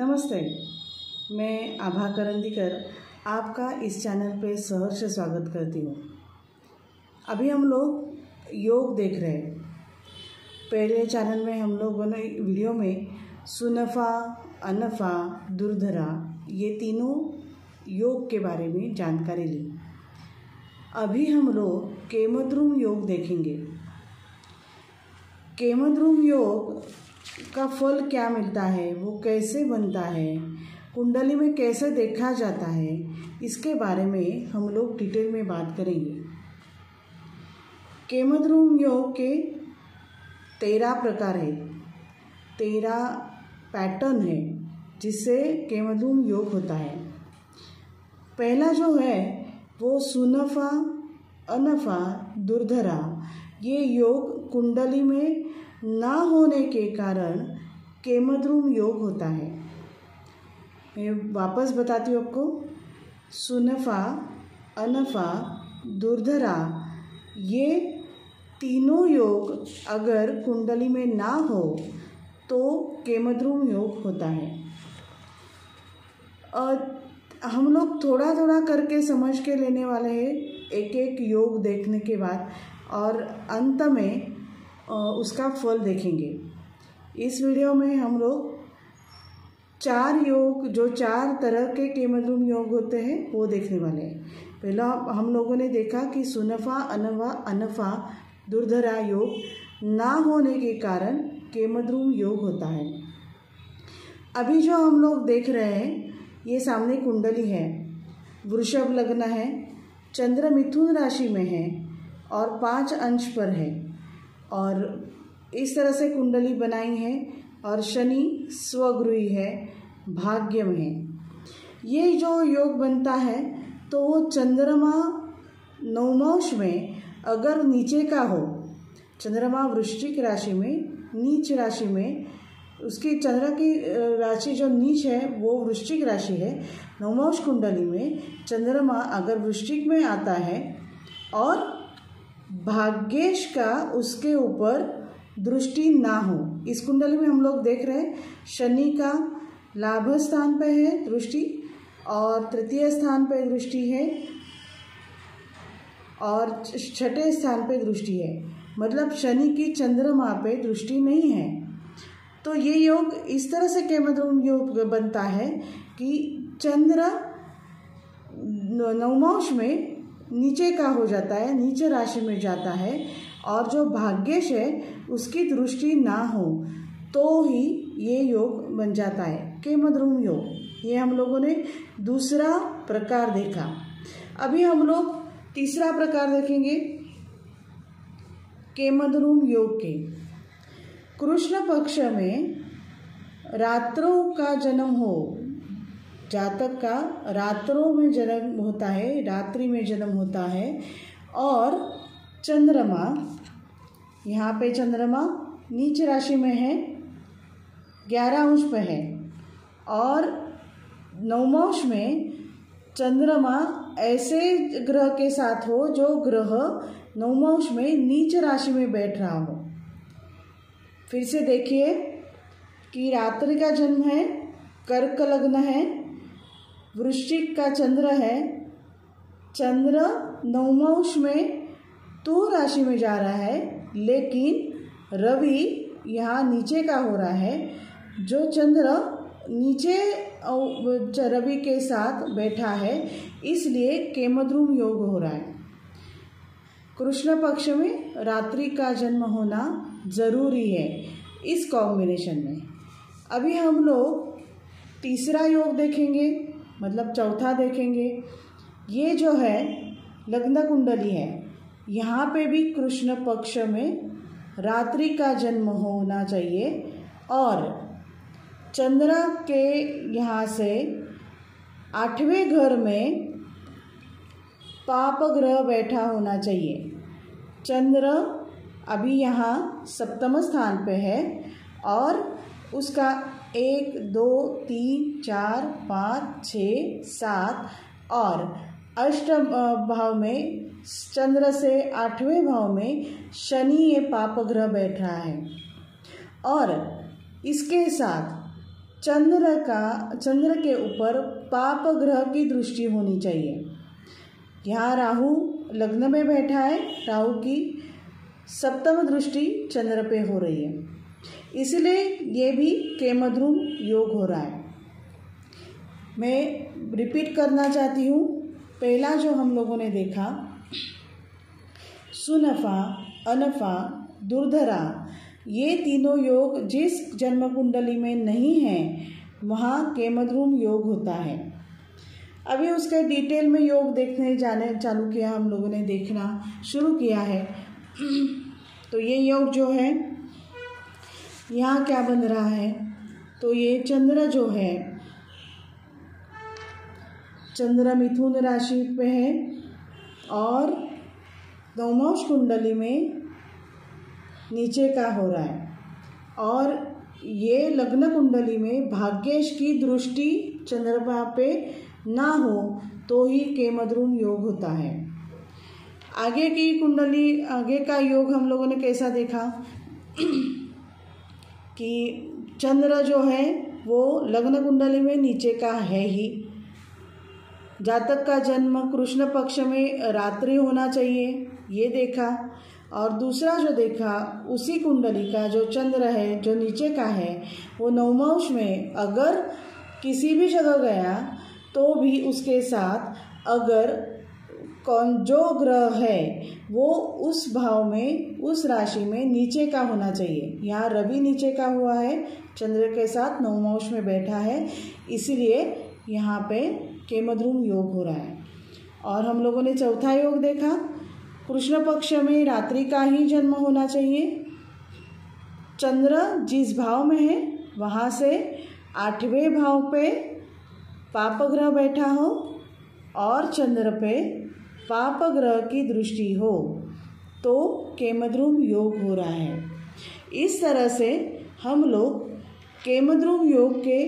नमस्ते, मैं आभा करंदीकर आपका इस चैनल पे सहर्ष स्वागत करती हूँ। अभी हम लोग योग देख रहे हैं। पहले चैनल में हम लोगों ने वीडियो में सुनफा, अनफा, दुर्धरा ये तीनों योग के बारे में जानकारी ली। अभी हम लोग केमद्रुम योग देखेंगे। केमद्रुम योग का फल क्या मिलता है, वो कैसे बनता है, कुंडली में कैसे देखा जाता है, इसके बारे में हम लोग डिटेल में बात करेंगे। केमद्रुम योग के 13 प्रकार है, 13 पैटर्न है जिससे केमद्रुम योग होता है। पहला जो है वो सुनफा, अनफा, दुर्धरा ये योग कुंडली में ना होने के कारण केमद्रुम योग होता है। मैं वापस बताती हूँ आपको। सुनफा, अनफा, दुर्धरा ये तीनों योग अगर कुंडली में ना हो तो केमद्रुम योग होता है। हम लोग थोड़ा थोड़ा करके समझ के लेने वाले हैं एक एक योग देखने के बाद, और अंत में उसका फल देखेंगे। इस वीडियो में हम लोग 4 योग, जो 4 तरह के केमद्रुम योग होते हैं वो देखने वाले हैं। पहला हम लोगों ने देखा कि सुनफा, अनफा, दुर्धरा योग ना होने के कारण केमद्रुम योग होता है। अभी जो हम लोग देख रहे हैं ये सामने कुंडली है, वृषभ लग्न है, चंद्र मिथुन राशि में है और 5 अंश पर है, और इस तरह से कुंडली बनाई है, और शनि स्वगृही है, भाग्य में है। ये जो योग बनता है तो वो चंद्रमा नवमांश में अगर नीचे का हो, चंद्रमा वृश्चिक राशि में नीच राशि में, उसकी चंद्र की राशि जो नीच है वो वृश्चिक राशि है, नवमांश कुंडली में चंद्रमा अगर वृश्चिक में आता है और भाग्येश का उसके ऊपर दृष्टि ना हो। इस कुंडली में हम लोग देख रहे हैं शनि का लाभ स्थान पे है दृष्टि, और तृतीय स्थान पे दृष्टि है, और 6ठे स्थान पे दृष्टि है। मतलब शनि की चंद्रमा पे दृष्टि नहीं है। तो ये योग इस तरह से केमद्रुम योग बनता है कि चंद्र नवमांश में नीचे का हो जाता है, नीचे राशि में जाता है, और जो भाग्येश है उसकी दृष्टि ना हो तो ही ये योग बन जाता है केमद्रुम योग। ये हम लोगों ने दूसरा प्रकार देखा। अभी हम लोग तीसरा प्रकार देखेंगे केमद्रुम योग के। कृष्ण पक्ष में रात्रों का जन्म हो, जातक का रात्रों में जन्म होता है, रात्रि में जन्म होता है, और चंद्रमा यहाँ पे चंद्रमा नीच राशि में है, 11 अंश पे है, और नवमांश में चंद्रमा ऐसे ग्रह के साथ हो जो ग्रह नवमांश में नीच राशि में बैठ रहा हो। फिर से देखिए कि रात्रि का जन्म है, कर्क लग्न है, वृश्चिक का चंद्र है, चंद्र नवमांश में तुला राशि में जा रहा है, लेकिन रवि यहाँ नीचे का हो रहा है। जो चंद्र नीचे रवि के साथ बैठा है, इसलिए केमद्रुम योग हो रहा है। कृष्ण पक्ष में रात्रि का जन्म होना जरूरी है इस कॉम्बिनेशन में। अभी हम लोग तीसरा योग देखेंगे, मतलब चौथा देखेंगे। ये जो है लग्न कुंडली है, यहाँ पे भी कृष्ण पक्ष में रात्रि का जन्म होना चाहिए, और चंद्र के यहाँ से 8वें घर में पाप ग्रह बैठा होना चाहिए। चंद्र अभी यहाँ 7वें स्थान पे है, और उसका 1, 2, 3, 4, 5, 6, 7 और अष्टम भाव में चंद्र से 8वें भाव में शनि ये पाप ग्रह बैठ रहा है। और इसके साथ चंद्र के ऊपर पाप ग्रह की दृष्टि होनी चाहिए। यहाँ राहु लग्न में बैठा है, राहु की सप्तम दृष्टि चंद्र पे हो रही है, इसलिए ये भी केमद्रुम योग हो रहा है। मैं रिपीट करना चाहती हूँ, पहला जो हम लोगों ने देखा सुनफा, अनफा, दुर्धरा, ये तीनों योग जिस जन्म कुंडली में नहीं है वहाँ केमद्रुम योग होता है। अभी उसके डिटेल में योग देखने जाने चालू किया, हम लोगों ने देखना शुरू किया है। तो ये योग जो है यहाँ क्या बन रहा है, तो ये चंद्र जो है, चंद्र मिथुन राशि पे है और नवमांश कुंडली में नीचे का हो रहा है, और ये लग्न कुंडली में भाग्येश की दृष्टि चंद्रमा पे ना हो तो ही केमद्रुम योग होता है। आगे की कुंडली, आगे का योग हम लोगों ने कैसा देखा कि चंद्र जो है वो लग्न कुंडली में नीचे का है ही, जातक का जन्म कृष्ण पक्ष में रात्रि होना चाहिए, ये देखा। और दूसरा जो देखा, उसी कुंडली का जो चंद्र है जो नीचे का है वो नवमांश में अगर किसी भी जगह गया तो भी उसके साथ अगर जो ग्रह है वो उस भाव में, उस राशि में नीचे का होना चाहिए। यहाँ रवि नीचे का हुआ है, चंद्र के साथ नवमांश में बैठा है, इसीलिए यहाँ पे केमद्रुम योग हो रहा है। और हम लोगों ने चौथा योग देखा, कृष्ण पक्ष में रात्रि का ही जन्म होना चाहिए, चंद्र जिस भाव में है वहाँ से 8वें भाव पे पाप ग्रह बैठा हो और चंद्र पे पाप ग्रह की दृष्टि हो तो केमद्रुम योग हो रहा है। इस तरह से हम लोग केमद्रुम योग के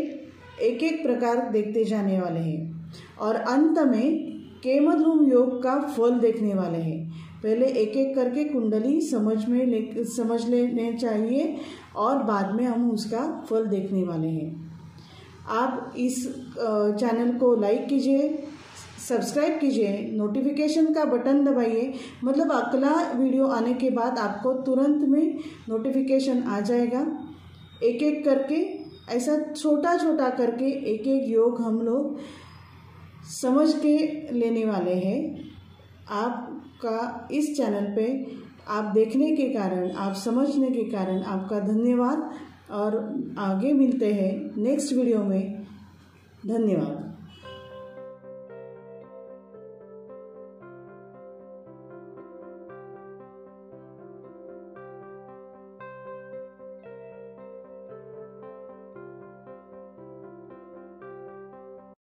एक एक प्रकार देखते जाने वाले हैं और अंत में केमद्रुम योग का फल देखने वाले हैं। पहले एक एक करके कुंडली समझ लेने चाहिए और बाद में हम उसका फल देखने वाले हैं। आप इस चैनल को लाइक कीजिए, सब्सक्राइब कीजिए, नोटिफिकेशन का बटन दबाइए, मतलब अगला वीडियो आने के बाद आपको तुरंत में नोटिफिकेशन आ जाएगा। एक एक करके ऐसा छोटा छोटा करके एक एक योग हम लोग समझ के लेने वाले हैं। आपका इस चैनल पे आप देखने के कारण, आप समझने के कारण आपका धन्यवाद और आगे मिलते हैं नेक्स्ट वीडियो में। धन्यवाद।